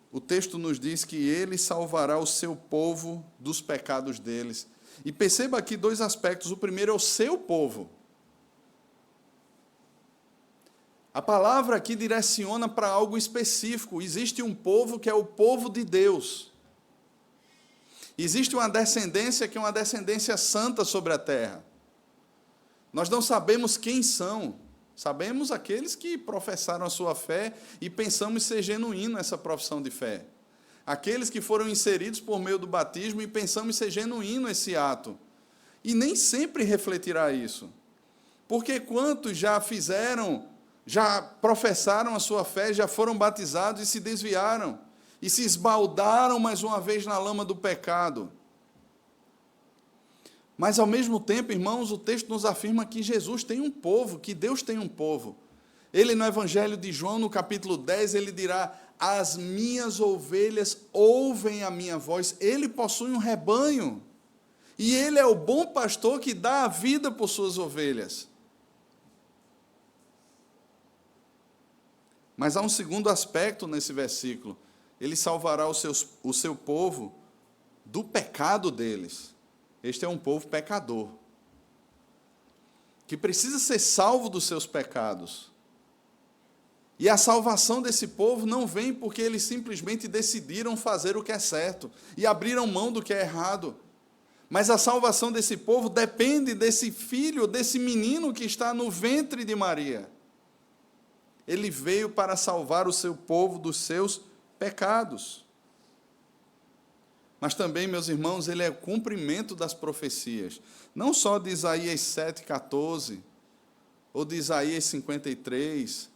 O texto nos diz que ele salvará o seu povo dos pecados deles. E perceba aqui dois aspectos. O primeiro é o seu povo. A palavra aqui direciona para algo específico. Existe um povo que é o povo de Deus. Existe uma descendência que é uma descendência santa sobre a terra. Nós não sabemos quem são. Sabemos aqueles que professaram a sua fé e pensamos ser genuíno essa profissão de fé. Aqueles que foram inseridos por meio do batismo e pensamos ser genuíno esse ato. E nem sempre refletirá isso. Porque quantos já fizeram, já professaram a sua fé, já foram batizados e se desviaram, e se esbaldaram mais uma vez na lama do pecado. Mas, ao mesmo tempo, irmãos, o texto nos afirma que Jesus tem um povo, que Deus tem um povo. Ele, no Evangelho de João, no capítulo 10, ele dirá: as minhas ovelhas ouvem a minha voz. Ele possui um rebanho. E ele é o bom pastor que dá a vida por suas ovelhas. Mas há um segundo aspecto nesse versículo. Ele salvará o seu povo do pecado deles. Este é um povo pecador, que precisa ser salvo dos seus pecados. E a salvação desse povo não vem porque eles simplesmente decidiram fazer o que é certo e abriram mão do que é errado. Mas a salvação desse povo depende desse filho, desse menino que está no ventre de Maria. Ele veio para salvar o seu povo dos seus pecados. Mas também, meus irmãos, ele é o cumprimento das profecias. Não só de Isaías 7,14, ou de Isaías 53,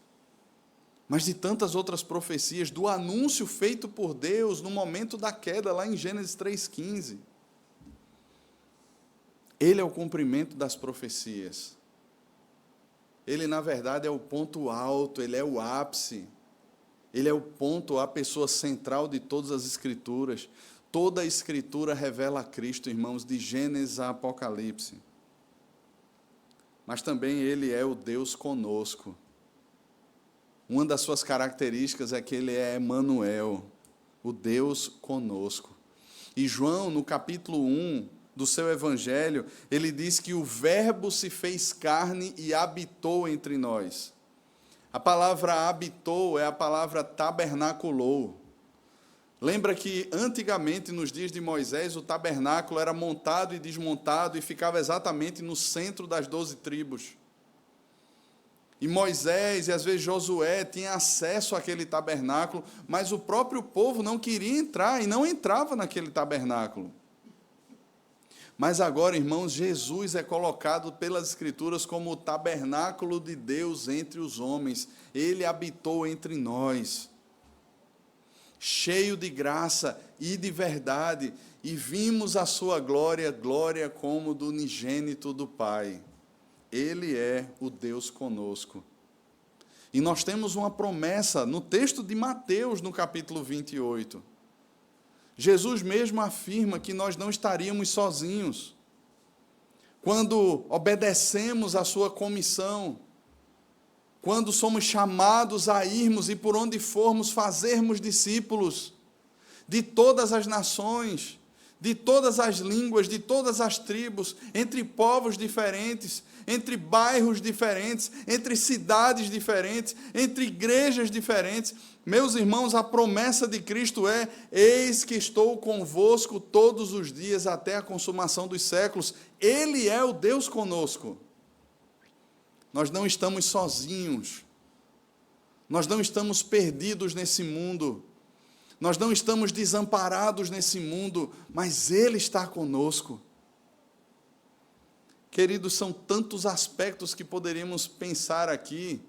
mas de tantas outras profecias, do anúncio feito por Deus no momento da queda, lá em Gênesis 3,15. Ele é o cumprimento das profecias. Ele, na verdade, é o ponto alto, ele é o ápice. Ele é o ponto, a pessoa central de todas as Escrituras. Toda a Escritura revela a Cristo, irmãos, de Gênesis a Apocalipse. Mas também ele é o Deus conosco. Uma das suas características é que ele é Emanuel, o Deus conosco. E João, no capítulo 1 do seu evangelho, ele diz que o Verbo se fez carne e habitou entre nós. A palavra habitou é a palavra tabernaculou. Lembra que antigamente, nos dias de Moisés, o tabernáculo era montado e desmontado e ficava exatamente no centro das 12 tribos. E Moisés e às vezes Josué tinham acesso àquele tabernáculo, mas o próprio povo não queria entrar e não entrava naquele tabernáculo. Mas agora, irmãos, Jesus é colocado pelas Escrituras como o tabernáculo de Deus entre os homens. Ele habitou entre nós, cheio de graça e de verdade, e vimos a sua glória, glória como do unigênito do Pai. Ele é o Deus conosco. E nós temos uma promessa no texto de Mateus, no capítulo 28. Jesus mesmo afirma que nós não estaríamos sozinhos. Quando obedecemos à sua comissão, quando somos chamados a irmos e por onde formos fazermos discípulos de todas as nações, de todas as línguas, de todas as tribos, entre povos diferentes, entre bairros diferentes, entre cidades diferentes, entre igrejas diferentes. Meus irmãos, a promessa de Cristo é: eis que estou convosco todos os dias até a consumação dos séculos. Ele é o Deus conosco. Nós não estamos sozinhos. Nós não estamos perdidos nesse mundo. Nós não estamos desamparados nesse mundo, mas Ele está conosco. Queridos, são tantos aspectos que poderíamos pensar aqui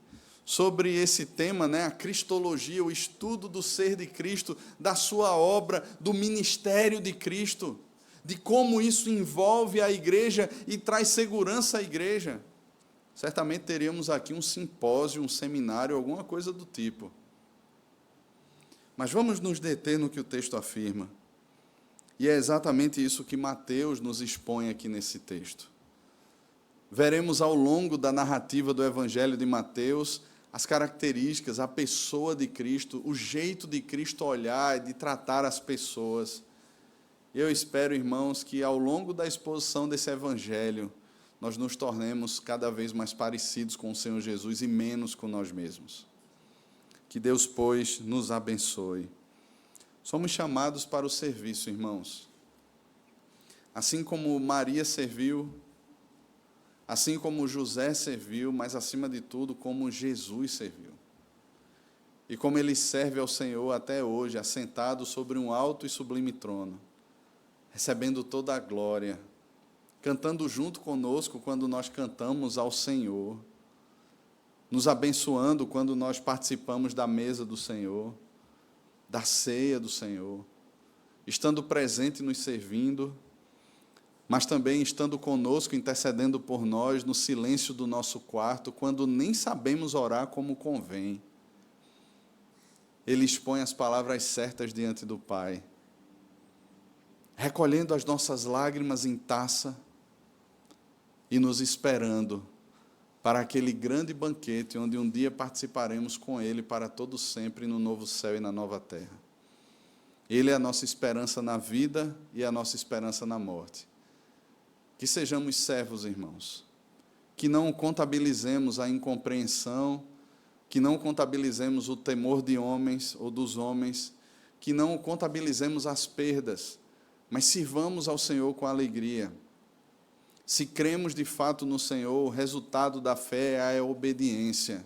sobre esse tema, né? A cristologia, o estudo do ser de Cristo, da sua obra, do ministério de Cristo, de como isso envolve a igreja e traz segurança à igreja. Certamente teríamos aqui um simpósio, um seminário, alguma coisa do tipo. Mas vamos nos deter no que o texto afirma. E é exatamente isso que Mateus nos expõe aqui nesse texto. Veremos ao longo da narrativa do Evangelho de Mateus as características, a pessoa de Cristo, o jeito de Cristo olhar e de tratar as pessoas. Eu espero, irmãos, que ao longo da exposição desse Evangelho, nós nos tornemos cada vez mais parecidos com o Senhor Jesus e menos com nós mesmos. Que Deus, pois, nos abençoe. Somos chamados para o serviço, irmãos. Assim como Maria serviu, assim como José serviu, mas, acima de tudo, como Jesus serviu. E como ele serve ao Senhor até hoje, assentado sobre um alto e sublime trono, recebendo toda a glória, cantando junto conosco quando nós cantamos ao Senhor, nos abençoando quando nós participamos da mesa do Senhor, da ceia do Senhor, estando presente nos servindo, mas também estando conosco, intercedendo por nós no silêncio do nosso quarto, quando nem sabemos orar como convém. Ele expõe as palavras certas diante do Pai, recolhendo as nossas lágrimas em taça e nos esperando para aquele grande banquete onde um dia participaremos com Ele para todo sempre no novo céu e na nova terra. Ele é a nossa esperança na vida e a nossa esperança na morte. Que sejamos servos, irmãos, que não contabilizemos a incompreensão, que não contabilizemos o temor de homens ou dos homens, que não contabilizemos as perdas, mas sirvamos ao Senhor com alegria. Se cremos de fato no Senhor, o resultado da fé é a obediência.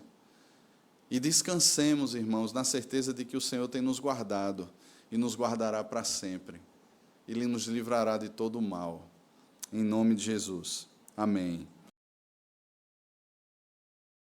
E descansemos, irmãos, na certeza de que o Senhor tem nos guardado e nos guardará para sempre. Ele nos livrará de todo o mal. Em nome de Jesus. Amém.